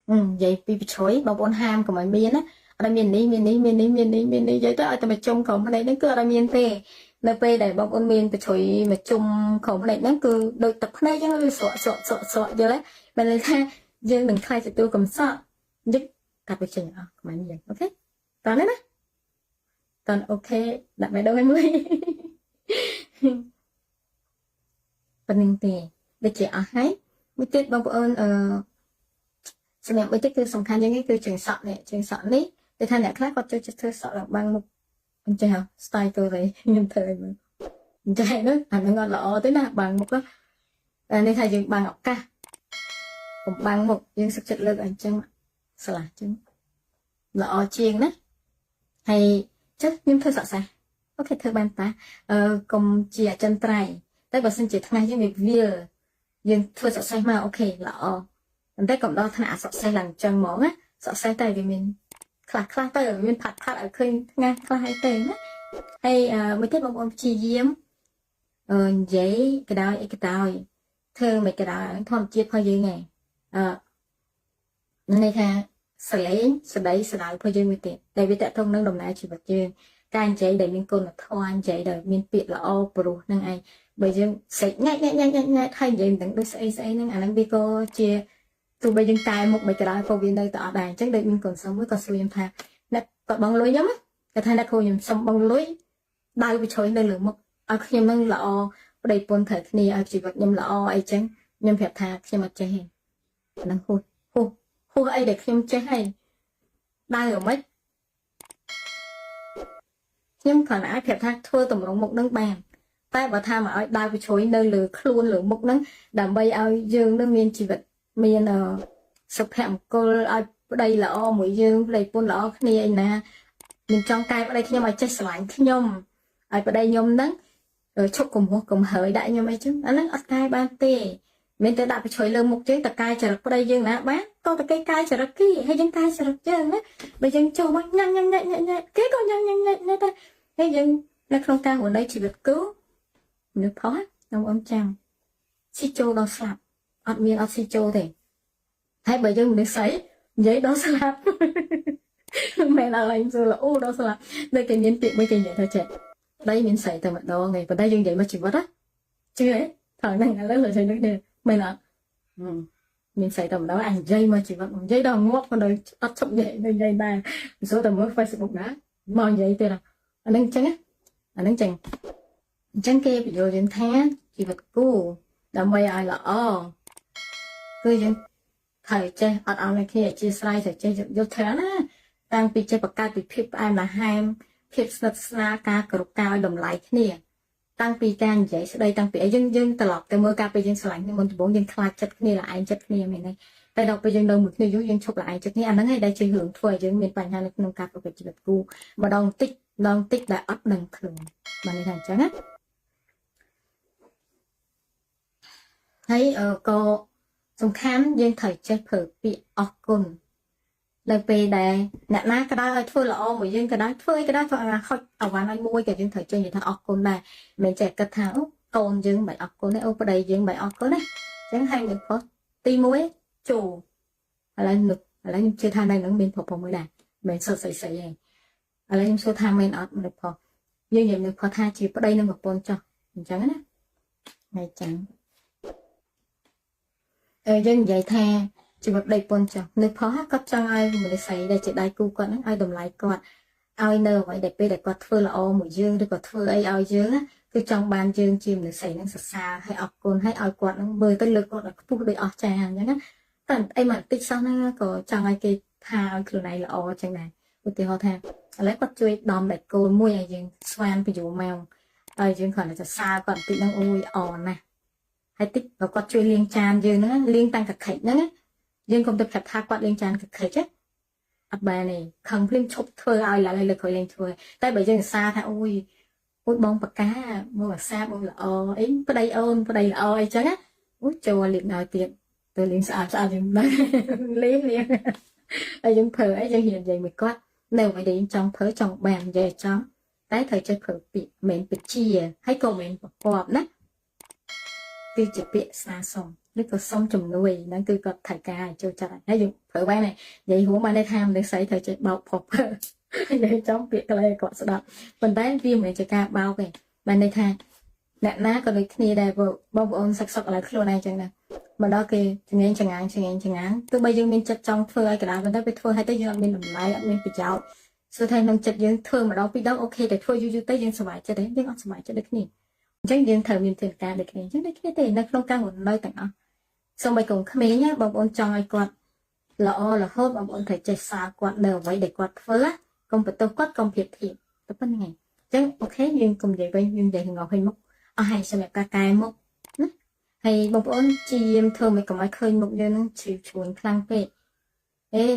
vậy bị chối bảo bọn ham của mình miên á ở miền ní miền ní vậy đó ở mà chung khổng này nó cứ ở miền tây nơi tây để bảo bọn miền bị chối mà chung khổng này nó cứ đôi tập này cho nó sọ vậy đấy mình lấy ra dương đừng khai sự tiêu cầm sọ giúp cặp với trình của mình vậy ok toàn đấy toàn ok đặt máy đâu 20 phần ninh tề để chị ở hay mới tiết bảo bọnសម្រាប់មួយទៀតគឺសំខាន់ជាងនេះគឺជើងសក់នេះជើងសក់នេះតែថាអ្នកខ្លះគាត់ចូលចិត្តធ្វើសក់ឡើងបាំងមុខអញ្ចឹង style ទៅវិញខ្ញុំធ្វើឲ្យមើលអញ្ចឹងហ្នឹងអាហ្នឹងអត់ល្អទេណាបាំងមុខតែនេះថាយើងបាំងឱកាសកុំបាំងមុខយើងសឹកចិត្តលើកអញ្ចឹងស្លាស់អញ្ចឹងល្អជាងណាហើយចុះខ្ញុំធ្វើសក់សះអូខេធ្វើបានតាកុំជាអចិន្ត្រៃយ៍តែបើសិនជាថ្ងៃយើងវាយើងធ្វើសក់សះមកអូខេល្អតែកុំដល់ថ្នាក់សក់សេះឡើងចឹងហ្មងណាសក់សេះតែវាមានខ្លះទៅមានផាត់ឲ្យឃើញថ្ងៃខ្លះឲ្យទេណាហើយមួយទៀតបងប្អូនព្យាយាមនិយាយកដោយអីក៏ដោយធ្វើមិនក៏ដោយធម្មជាតិរបស់យើងឯងន័យថាសលេងស្ដីស្ដៅរបស់យើងមួយទៀតដែលវាតកតងនឹងដំណើរជីវិតយើងការនិយាយដែលមានគុណធម៌និយាយដែលមានពាក្យល្អព្រោះនឹងឯងបើយើងសេចញ៉ាច់ហើយនិយាយមិនដឹងដូចស្អីហ្នឹងអាហ្នឹងវាក៏ជាទោះបីយើងកែមុខមិនក៏ដោយក៏វានៅតែអត់ដែរអញ្ចឹងដូចមានកូនសុំមួយក៏សួរខ្ញុំថាអ្នកគាត់បងលុយខ្ញុំគាត់ថាអ្នកគ្រូខ្ញុំសុំបងលុយដៅវាជ្រុយនៅលើមុខឲ្យខ្ញុំនឹងល្អប្តីពន្ធត្រូវគ្នាឲ្យជីវិតខ្ញុំល្អអីចឹងខ្ញុំប្រាប់ថាខ្ញុំអត់ចេះទេហ្នឹងហួសអីដែលខ្ញុំចេះហើយដៅអ្ហ្មិចខ្ញុំគ្រាន់តែអាចប្រាប់ថាធ្វើតម្រង់មុខនឹងបានតែបើថាមកឲ្យដៅវាជ្រុយនៅលើខ្លួនលើមុខនឹងដើម្បីឲ្យយើងនឹងមានជីវិតមានសុភមង្គលឲ្យប្តីល្អមួយយើងប្តីពន្ធល្អគ្នាឯណាខ្ញុំចង់កែប្តីខ្ញុំឲ្យចេះស្រឡាញ់ខ្ញុំឲ្យប្តីខ្ញុំហ្នឹងឈប់កំហើយដាក់ខ្ញុំអីចឹងអាហ្នឹងអត់កែបានទេមានតែដាក់ប្រឆុយលើមុខយើងតកែចរិតប្តីយើងណាបានក៏តកែកែចរិតគេហើយយើងកែចរិតយើងណាបើយើងចូលមកញ៉ាំគេក៏ញ៉ាំណាតែហើយយើងនៅក្នុងការរស់នៅជីវិតគូនឹកផុសខ្ញុំអមចាំស៊ីចូលដល់ស្លាប់អត់មានអត់ស៊ីចូលទេហើយបើយើងមនុស្សស្អីនិយាយដល់ស្លាប់មិនដល់ឡើងចូលអូដល់ស្លាប់ដូចគេមានពាក្យមួយគេនិយាយថាចេះប្តីមានស្អីតែម្ដងឯងប៉ុន្តែយើងនិយាយមកជីវិតណាជឿទេថងហ្នឹងឥឡូវលើចេះនឹកទេមិនអត់មានស្អីតែម្ដងអញនិយាយមកជីវិតនិយាយដល់ងាប់ក៏នៅអត់ឈប់និយាយដែរសូមតែមើល Facebook ណាមកនិយាយទៀតអាហ្នឹងចឹងអាហ្នឹងចឹងអញ្ចឹងគេបញ្យល់យើងថាជីវិតគូដើម្បីឲ្យល្អគឺយើងត្រូវចេះអត់ឲ្យគ្នាអធិស្ឋានត្រូវចេះយល់ច្រើនណាតាំងពីចេះបង្កើតពីភាពផ្អែមល្ហែមភាពស្និទ្ធស្នាលការគោរពការឲ្យតម្លៃគ្នាតាំងពីការនិយាយស្ដីតាំងពីអីយើងត្រឡប់ទៅមើលការពេលយើងស្រឡាញ់គ្នាមុនដំបូងយើងខ្លាចចិត្តគ្នាល្ឯងចិត្តគ្នាមែនទេតែដល់ពេលយើងនៅមួយគ្នាយូរយើងឈប់ល្ឯងចិត្តគ្នាអាហ្នឹងឯងដែលជារឿងធ្វើឲ្យយើងមានបញ្ហានៅក្នុងការប្រកបជីវិតគូម្ដងតិចដែលអត់ដឹងខ្លួនបានន័យថាអញ្ចឹងណាហើយក៏សំខាន់យើងត្រូវចេះប្រើពាក្យអរគុណនៅពេលដែលអ្នកណាក៏ដោយឲ្យធ្វើល្អមួយយើងក៏ដោយធ្វើអីក៏ដោយធ្វើឲ្យហុចអវ៉ាន់ឲ្យមួយក៏យើងត្រូវចេះនិយាយថាអរគុណដែរមិនចេះគិតថាអូកូនយើងមិនអរគុណទេអូប្តីយើងមិនអរគុណទេអញ្ចឹងហើយនឹងខុសទី1ចូលឥឡូវខ្ញុំជឿថានៅនឹងមានប្រពន្ធមួយដែរមិនសុទ្ធស្អីទេឥឡូវខ្ញុំសួរថាមែនអត់មិនខុសយើងនិយាយនឹងខុសថាជាប្តីនិងប្រពន្ធចុះអញ្ចឹងណាហើយចឹងយើងនិយាយថាជីវិតដៃពន្ធចុះនៅផុសគាត់ចង់ឲ្យមនុស្សស្រីដែលជាដៃគូគាត់ហ្នឹងឲ្យតម្លៃគាត់ឲ្យនៅអ្វីដែលពេលដែលគាត់ធ្វើល្អមួយយើងឬក៏ធ្វើអីឲ្យយើងគឺចង់បានយើងជាមនុស្សស្រីហ្នឹងសរសើរឲ្យអរគុណឲ្យគាត់ហ្នឹងមើលទៅលើគាត់ឲ្យខ្ពស់ដូចអស់ចាអញ្ចឹងណាតែអីមកតិចសោះហ្នឹងក៏ចង់ឲ្យគេថាឲ្យខ្លួនឯងល្អអញ្ចឹងដែរឧទាហរណ៍ថាឥឡូវគាត់ជួយដំដៃគោលមួយឲ្យយើងស្វានពីយូរមកហើយយើងគ្រាន់តែសរសើរគាត់បន្តិចហ្នឹងអូយអរណាស់ហើយតិចបើគាត់ជួយលាងចានយើងហ្នឹងលាងតាំងកខិចហ្នឹងយើងកុំទៅប្រាប់ថាគាត់លាងចានកខិចអត់បានទេខឹងភ្លាមឈប់ធ្វើឲ្យឡើយលើក្រោយលេងធ្វើតែបើយើងអាសាថាអូយបងបកាមកអាសាបងល្អអីប្តីអូនប្តីល្អអីចឹងណាអូចូលលាងឲ្យទៀតទៅលាងស្អាតយើងដែរលាងហើយយើងប្រើអីយើងហ៊ាននិយាយមួយគាត់នៅអ្វីដែលយើងចង់ប្រើចង់បាននិយាយចង់តែត្រូវចេះប្រើពាក្យមិនបជាហើយក៏មិនប្រកបណា គឺជាពាក្យស្នើសុំឬក៏សុំជំនួយហ្នឹងគឺគាត់ត្រូវការឲ្យចូលចិត្តហើយយើងប្រើបាននិយាយរួមបានថាមនុស្សស្រីត្រូវចេះបោកផុសនិយាយចំពាក្យខ្លីគាត់ស្ដាប់ប៉ុន្តែវាមិនមែនជាការបោកទេបានន័យថាអ្នកណាក៏ដូចគ្នាដែរបងប្អូនសឹកឥឡូវខ្លួនឯងចឹងណាមកដល់គេចងេងចងាងទោះបីយើងមានចិត្តចង់ធ្វើឲ្យកណ្ដាលប៉ុន្តែពេលធ្វើឲ្យទៅយើងអត់មានតម្លៃអត់មានប្រយោជន៍សួរថាក្នុងចិត្តយើងធ្វើម្ដងពីរដងអូខេតែធ្វើយូរទៅយើងសុខចិត្តទេយើងអត់សុខចិត្តដូចគ្នាអញ្ចឹងយើងត្រូវមានទេវតាដូចគ្នាអញ្ចឹងដូចគ្នាទេនៅក្នុងការរស់នៅទាំងអស់សូម្បីកូនក្មេងបងប្អូនចង់ឲ្យគាត់ល្អរហូតបងប្អូនត្រូវចេះសារគាត់នៅអ្វីដែលគាត់ធ្វើកុំបន្ទោសគាត់កុំប្រៀបធៀបតែប៉ុណ្្នឹងឯងអញ្ចឹងអូខេយើងកុំនិយាយវិញយើងនិយាយងល់ឲ្យមុខអស់ហើយសម្រាប់ការកែមុខណាហើយបងប្អូនជាយាមធ្វើមិនកុំឲ្យឃើញមុខយើងនឹងជ្រីវឈួនខ្លាំងពេក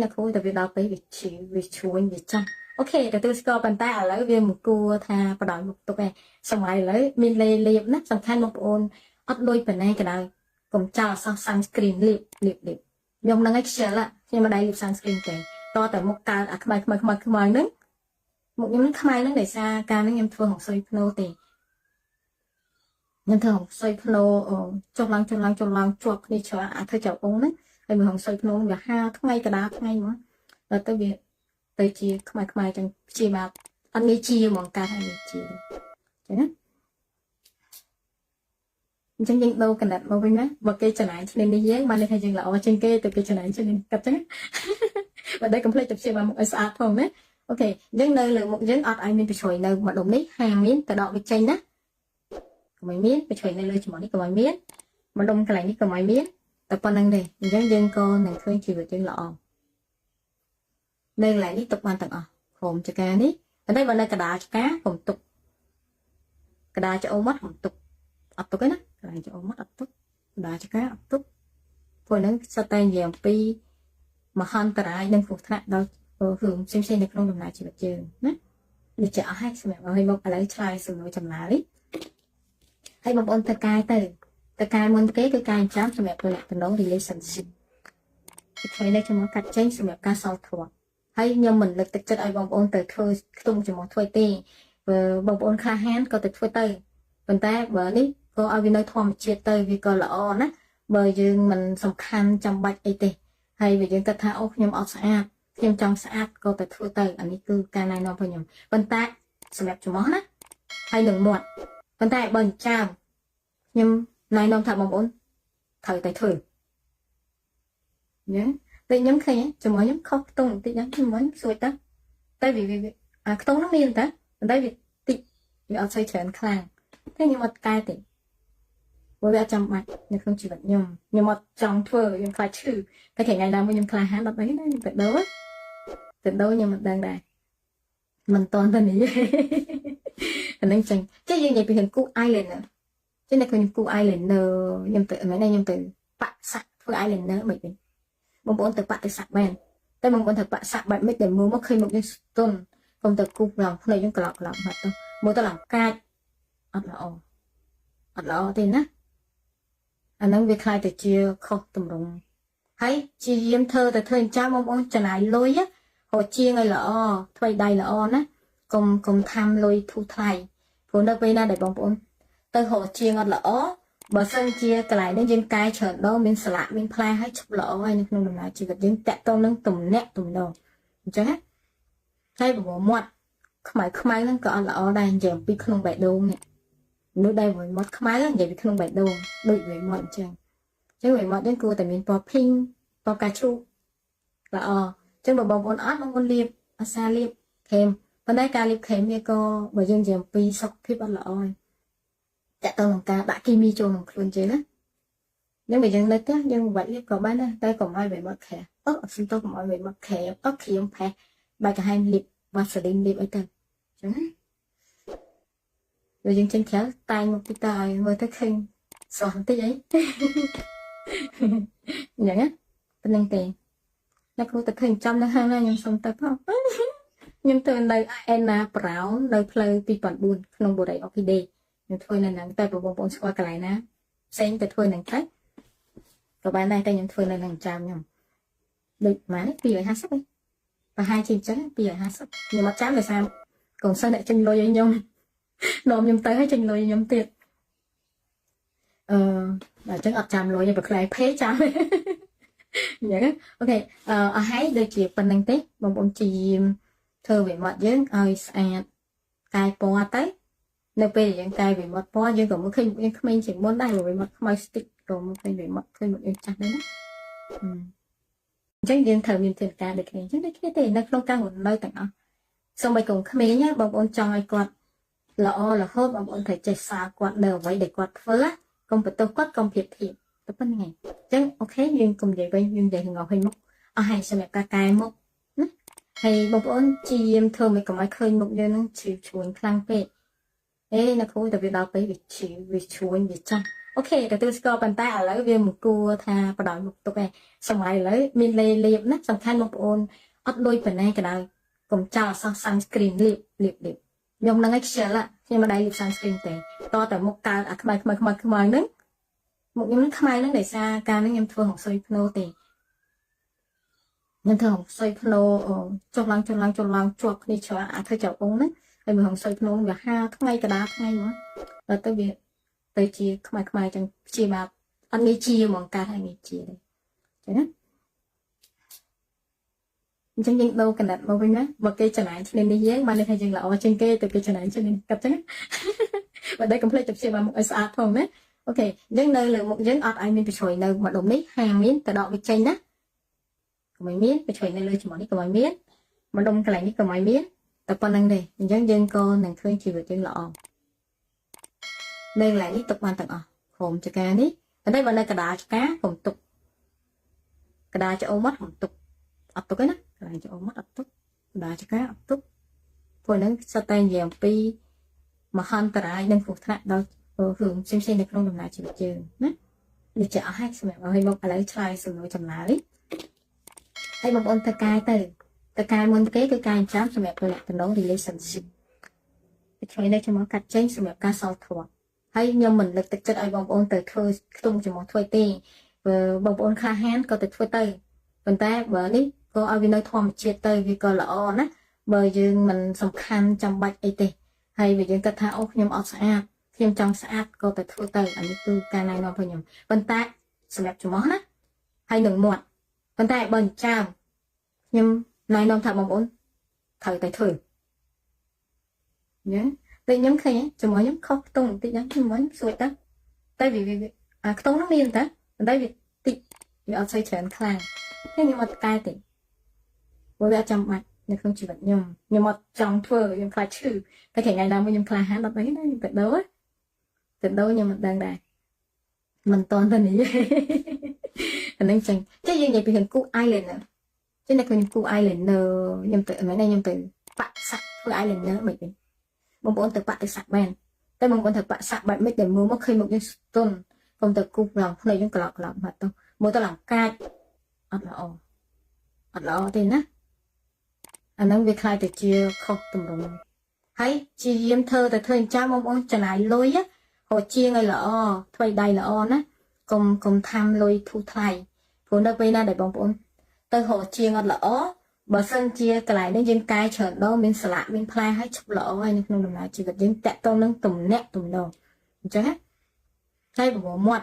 អ្នកគ្រូតែវាដល់ពេលវាជ្រីវវាឈួនវាចាស់អូខេទទួលស្គាល់ប៉ុន្តែឥឡូវវាមិនគួរថាបដ ாய் មុខទុកឯងសម័យឥឡូវមានលេបណាសំខាន់បងប្អូនអត់លុយប៉ុណ្ណាក៏ដោយកុំចោលអសោះ sunscreen លេបខ្ញុំនឹងឲ្យខ្ជិលខ្ញុំមិនដែរលេប sunscreen ទេតតែមុខកើអាខ្មៅហ្នឹងមុខខ្ញុំនឹងខ្មៅហ្នឹងដោយសារការហ្នឹងខ្ញុំធ្វើហុងស៊ុយភ្នោទេខ្ញុំធ្វើហុងស៊ុយភ្នោចុះឡើងជាប់គ្នាច្រើនអាធ្វើចៅអងហ្នឹងហើយមើលហុងស៊ុយភ្នោវាហាថ្ងៃកដាថ្ងៃហ្មងដល់ទៅវាទៅជាខ្មៅចឹងព្យាបាលអត់មានជាហ្មងការឲ្យមានជាចឹងណាអញ្ចឹងយើងដូរកណ្ដាត់មកវិញណាបើគេចំណាយឆ្នាំនេះយើងបានន័យថាយើងល្អជាងគេទៅគេចំណាយឆ្នាំនេះកាត់ចឹងបើដេកកុំភ្លេចទៅព្យាបាលមុខឲ្យស្អាតផងណាអូខេអញ្ចឹងនៅលើមុខយើងអត់ឲ្យមានប្រជ្រួយនៅម្ដុំនេះហាមានទៅដកវាចេញណាកុំឲ្យមានប្រជ្រួយនៅលើច្រមុះនេះកុំឲ្យមានម្ដុំកន្លែងនេះកុំឲ្យមានតែប៉ុណ្្នឹងទេអញ្ចឹងយើងក៏នឹងឃើញជីវិតយើងល្អនៅកន្លែងនេះទុកបានទាំងអស់ក្រុមចការនេះប៉ុន្តែបើនៅកណ្ដាលចការកុំទុកកណ្ដាលច្អូមាត់កុំទុកអត់ទុកទេណាកន្លែងច្អូមាត់អត់ទុកកណ្ដាលចការអត់ទុកព្រោះហ្នឹងសិតតែនិយាយអំពីមហន្តរាយនិងគ្រោះថ្នាក់ដល់រឿងផ្សេងនៅក្នុងដំណើរជីវិតយើងណាដូចជាអស់ហើយសម្រាប់ឲ្យមកឥឡូវឆ្លើយសំណួរចំណាយហើយបងប្អូនទៅកាយទៅកាយមុនគេគឺកាយចាំសម្រាប់ទំនាក់ទំនង relationship ពីថ្ងៃនេះខ្ញុំមកកាត់ចេញសម្រាប់ការសល់ធម៌ហើយខ្ញុំមិនលើកទឹកចិត្តឲ្យបងប្អូនទៅធ្វើខ្ទង់ចំហធ្វើទេបងប្អូនខ្លះហានក៏ទៅធ្វើទៅប៉ុន្តែបើនេះក៏ឲ្យវានៅធម្មជាតិទៅវាក៏ល្អណាបើយើងមិនសំខាន់ចាំបាច់អីទេហើយបើយើងគិតថាអូខ្ញុំអត់ស្អាតខ្ញុំចង់ស្អាតក៏ទៅធ្វើទៅអានេះគឺការណែនាំរបស់ខ្ញុំប៉ុន្តែសម្រាប់ចំហណាហើយនឹងមាត់ប៉ុន្តែបើចាំខ្ញុំណែនាំថាបងប្អូនត្រូវតែធ្វើញ៉ឹងតែខ្ញុំឃើញចំហខ្ញុំខុសខ្ទង់បន្តិចហ្នឹងខ្ញុំមិនសួយទៅតែវាអាខ្ទង់ហ្នឹងមានតែប៉ុន្តែវាតិចវាអត់សូវច្រើនខ្លាំងតែខ្ញុំអត់កែទេព្រោះវាចាំបាច់នៅក្នុងជីវិតខ្ញុំអត់ចង់ធ្វើខ្ញុំខ្លាចឈឺតែថ្ងៃដើមខ្ញុំក្លាហានអត់ដឹងណាខ្ញុំទៅដូរខ្ញុំមិនដឹងដែរមិនតន់ទៅនេះអានឹងចឹងចេះយើងនិយាយពីរឿងគូ eyeliner ចេះតែខ្ញុំគូ eyeliner ខ្ញុំទៅមែនខ្ញុំទៅបាក់សាក់ធ្វើ eyeliner មិនវិញបងប្អូនទៅបាក់ទៅសាក់បានតែបងប្អូនទៅបាក់សាក់បែបមិនដែលមើលមកឃើញមុខយើងស្ទន់កុំទៅគូប្រងភ្នែកយើងក្លោកមកទៅមើលទៅឡើងកាចអត់ល្អទេណាអានឹងវាខ្លាចទៅជាខុសទម្រង់ហើយជាយាមធ្វើអញ្ចឹងបងប្អូនចំណាយលុយហៅជាងឲ្យល្អថ្មីដៃល្អណាកុំថាំលុយធូរថ្លៃព្រោះនៅពេលណាដែលបងប្អូនទៅហៅជាងអត់ល្អបើសិនជាកន្លែងនេះយើងកែច្រើនដងមានស្លាកមានផ្លែហើយឈប់ល្អហើយនៅក្នុងដំណើរជីវិតយើងតាក់ទងនឹងទំនាក់ទំនងអញ្ចឹងណាហើយប្រមាត់ខ្មៅហ្នឹងក៏អត់ល្អដែរនិយាយអំពីក្នុងបេះដូងនេះនោះដែរមាត់ខ្មៅនិយាយពីក្នុងបេះដូងដូចវាមាត់អញ្ចឹងវាមាត់យើងគួរតែមានពណ៌ភីងពណ៌កាឈូល្អអញ្ចឹងបើបងប្អូនអត់បងប្អូនលាបអាសាលាបក្រែមប៉ុន្តែការលាបក្រែមវាក៏បើយើងនិយាយអំពីសុខភាពអត់ល្អតាក់ទងនឹងការដាក់គីមីចូលក្នុងខ្លួនជើងណាយើងបើយើងនៅផ្ទះយើងមិនបាច់លាបក៏បានដែរតែកុំឲ្យវាមាត់ខែអត់សុំទៅកុំឲ្យវាមាត់ខែអត់គ្រៀមផេះបែកកាហែមលាបវ៉ាសេលីនលាបអីទៅអញ្ចឹងណាបើយើងចេញក្រៅតែងមកទីតើឲ្យមើលទៅឃើញស្រស់បន្តិចអីអញ្ចឹងណាប៉ុណ្្នឹងទេអ្នកគ្រូទៅឃើញចំនៅហាងណាខ្ញុំសុំទៅផងខ្ញុំទៅនៅ Anna Brown នៅផ្លូវ2004ក្នុងបូរីអូគីដេខ្ញុំធ្វើនៅហ្នឹងតែបងប្អូនស្គាល់កន្លែងណាផ្សេងទៅធ្វើហ្នឹងខ្លះក៏បានដែរតែខ្ញុំធ្វើនៅហ្នឹងចាំខ្ញុំដូចម៉ានេះ250ឯងប្រហែលជាអញ្ចឹង250ខ្ញុំអត់ចាំដោយសារកូនសិស្សអ្នកចេញលុយឲ្យខ្ញុំនាំខ្ញុំទៅឲ្យចេញលុយខ្ញុំទៀត là chắc ở chăm rồi nhưng mà lại phê chăm vậy đó ok ở hãy đưa chị phần năng tết bằng bọn chị thơ về mặt dưỡng ơi cài po tới nơi về những cài về mặt po nhưng còn một khi mình chỉ muốn đây rồi mặt mai stick rồi một khi về mặt khi một chặt đấy đó chắc riêng thờ mình tiền cả được cái chắc đấy cái tiền nó không cao một nơi tặng xong rồi cùng khmer nhá bằng bọn chồng ai quạt là hốt bằng bọn thầy chạy xa quạt đều vậy để quạt phớ công việc tôi quát công việc thì tôi bên ngày chứ ok duyên cùng vậy với duyên vậy thì ngọc hình mốc hay xem mẹ ca cài mốc hay bằng bọn chị em thường mình còn ai khơi mốc duyên nó chịu chuồn khang pe ê nó không được việc đào tới việc chịu việc chuồn việc chăm ok để tôi score bàn tay ở lấy viên một cua tha và đòi một tục này xong rồi lấy min lê liệp nát xong khăn một ôn ớt đôi phần này cái đời cùng chào sang sunscreen liệp dùng năng excel á nhưng mà đây liệp sunscreen thì to tại một ca khai nứng một nhóm khai nứng để xa ca nó em thua học xoay phô thì nhân thơ học xoay phô cho lăng chuột đi cho thôi chào ống đấy thì mình học xoay phô và ha ngay cả đá ngay nữa rồi tới việc tới chia khai chẳng chia mà anh nghĩ chia mà ca hay nghĩ chia đây thế đó chẳng những đâu cần đặt bao nhiêu và cây chân này cho nên đi dán mà nên hay dừng lại ở trên cây từ cây chân này cho nên cặp chắc và đây complete chụp xem một SR thôi đấy ok dán nơi là một dán ở ai mình bị sồi nơi mà đồng lý hàng miếng từ đó bị chênh đó của mấy miếng bị sồi nơi lời chỉ món đi của mấy miếng mà đông cái này đi của mấy miếng tập con năng đây dán dán con nàng khơi chỉ về trên lọ đây là đi tục ban tặng hồn cho cá đi ở đây vào đây cả đá cho cá hồn tục cả đá cho ôm mắt hồn tục tục cái đó lại cho mắt tục đá cho cá tục rồi nó sao tay dèo pi mà hơn ta lại nên phục thạch đâu hưởng xem được không làm lại chỉ chơi nè để chợ hay xem mẹ hay một lấy try sự nổi chầm lại hay một ôn ta cai muốn kế cái cai chám xem mẹ tôi lại từ đó relationship cái đây cho nó cắt chén xem mẹ ca sau thuộc hay nhưng mình lực thực chất ai bông ôn từ thôi tung cho một thôi tê bông ôn kha hen có từ thôi tây còn ta bữa đi có ai vì nơi thòm chia tây vì có lỡ nè bởi vì mình sòng khăn trong bạch ấy tê hay vì những cái thao nhưng ở xã thêm trong xã có từ thôi tây ở những từ cái này nó phải nhầm còn ta xem mẹ cho món á hay đừng muộn còn ta bần chào nhưng này nó thật bông ôn thời tại thử nhé tôi nhóm khi ấy cho mỗi nhóm khóc tung tí nhóm cho mỗi nhóm xuôi đó tại vì không nó miên ta tại vì tí vì ở xoay chuyển khang thế nhưng mà cai thì với ở trong mặt nhưng không chỉ vật nhầm nhưng mà trong thơ nhưng phải trừ cái thể ngày nào mới nhầm khang hát đọc đấy nhưng tuyệt đối nhưng mà đang đài mình toàn thân ý nên chừng chứ như vậy thì hình Cook Island chứ này hình Cook Island nhầm từ mấy này nhầm từ bạn sạch Cook Island nữa bởi vì mong muốn từ bạn từ sạc bèn tại mong muốn từ bạn sạc bạn mới để mua mất khi một cái tuần không từ cục lòng này những cái lọc mà tôi mua tôi làm cai ăn lọ thì nè anh đang việc khai từ chia không tầm đồng hay chi em thơ từ thơ cha mong muốn trở lại lôi á họ chia ngay lọ thuê đầy lọ nè cùng tham lôi thu thay phụ nữ bên để bóng bốn từ họ chia ngay lọ bà sân chia cái lại đến những cái chợ đó mình sờ lại mình play hay chụp lọ hay những đồng lại chỉ cần những tẹt to nâng tùm nẹt tùm đầu chứ hết đây bộ muộn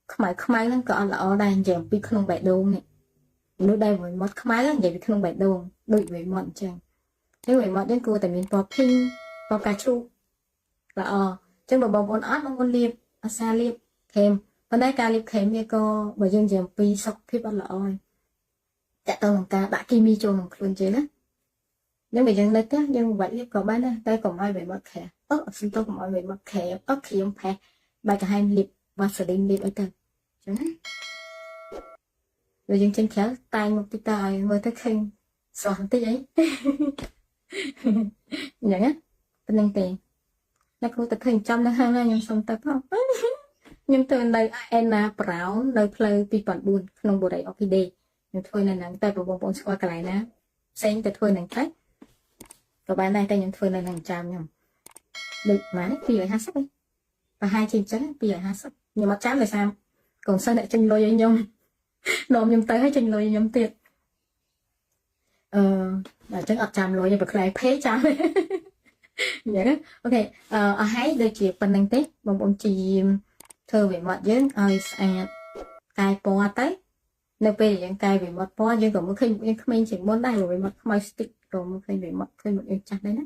không ai nó còn là ở đây giờ bị không bẻ đồ này lúc đây với mất không ai vậy bị không bẻ đồ đuổi với muộn chăng nếu với muộn đến cô tại mình vào pin vào cà chua là trên bờ bông ớt nó con liệp xa liệp kèm còn đây cà liệp kèm như cô bởi dương giờ bị sọc phép ăn lọ tại tôi làm ca đã kimi cho một luôn chứ đó nhưng mà dân lấy tiếc nhưng vậy có bán đây đây còn ai về mặt khẻ xin tôi còn ai về mặt khẻ khi ông phải bài cả hai liệp và sử định liệp ở từ rồi dân chân khéo tay một cái tài mới tới khinh soạn tới giấy vậy á tên năng tiền nó cũng tập hình trong nó hai là nhưng xong tập không nhưng từ đây Anna Brown nơi play pi bản buồn không bộ đầy orchidea nhưng thôi là nắng tay của bông bông qua cái này nè xem từ thôi nắng khách và bạn này tay những thôi là nắng chạm nhầm được mà bây giờ hai sắc đi và hai chim trắng bây giờ hai sắc nhưng mà chám là sao còn sao lại tranh lôi với nhau nôm nhầm tới hay tranh lôi nhầm tiệt là chắc ở chạm lôi nhưng mà lại phế chám vậy đó ok hãy đưa chị phần năng tết bông bông chị thơ về mặt dương ơi cài po tới nơi bây giờ cài về mặt po dương còn một khi mình chỉ muốn đây rồi về mặt mai stick rồi một khi về mặt khi một chặt đấy đó